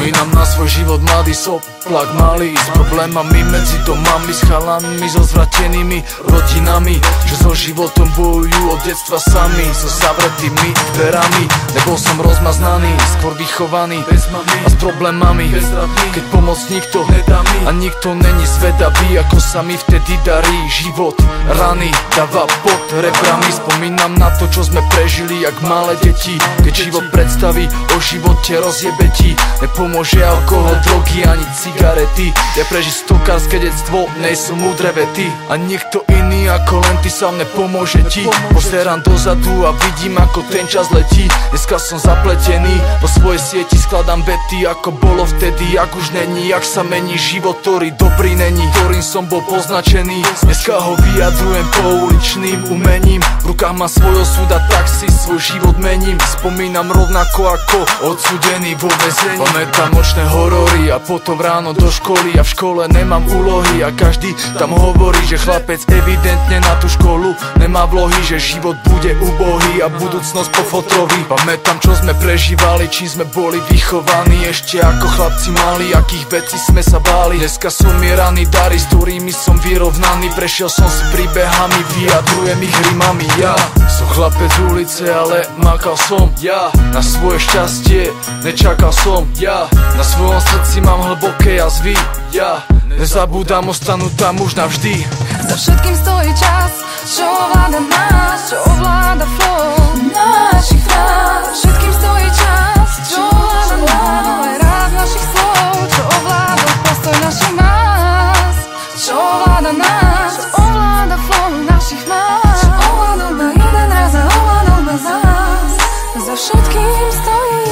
Spomínam na svoj život mladý, soplak malý, s problémami medzi domami, s chalanmi, so zvratenými rodinami, že so životom bojujú od detstva sami, so zavretými dverami. Nebol som rozmaznaný, skôr vychovaný, bez mami a s problémami, keď pomoc nikto nedá mi a nikto není zvedavý, ako sa mi vtedy darí. Život rany dáva pod rebrami. Spomínam na to, čo sme prežili jak malé deti, keď život predstaví o živote rozjebe ti. Nepomôže alkohol, drogy ani cigarety. Ja prežiť stokárske detstvo, nejsú múdre vety a niekto iný ako len ty sa mne pomôže ti. Pozerám dozadu a vidím, ako ten čas letí. Dneska som zapletený, do svojej sieti skladám bety, ako bolo vtedy, ak už není, jak sa mení život, ktorý dobrý není, ktorým som bol poznačený. Dneska ho vyjadrujem pouličným umením, v rukách mám svoj osud a tak si svoj život mením. Spomínam rovnako ako odsudený vo väzení. Pamätám nočné horory a potom ráno do školy, a v škole nemám úlohy a každý tam hovorí, že chlapec evidentne na tú školu nemá vlohy, že život bude ubohý a budúcnosť po fotrovi. Pamätám, čo sme prežívali, čím sme boli vychovaní, ešte ako chlapci mali, akých vecí sme sa báli. Dneska som mieraný dary, s ktorými som vyrovnaný, prešiel som si príbehami, vyjadrujem ich rimami. Ja som chlapec z ulice, ale makal som ja na svoje šťastie, nečakal som ja, na svojom srdci mám hlboké jazvy. Ja nezabúdam, ostanú tam už navždy. Za všetkým stojí čas, čo ovláda nás, čo ovláda flow našich fráz. Za všetkým stojí čas, čo ovláda nás, aj ráz našich slov, čo ovláda postoj našich más, čo ovláda nás, čo ovláda flow našich más, čo ovládol ma jeden raz a ovládol ma zás. Za všetkým stojí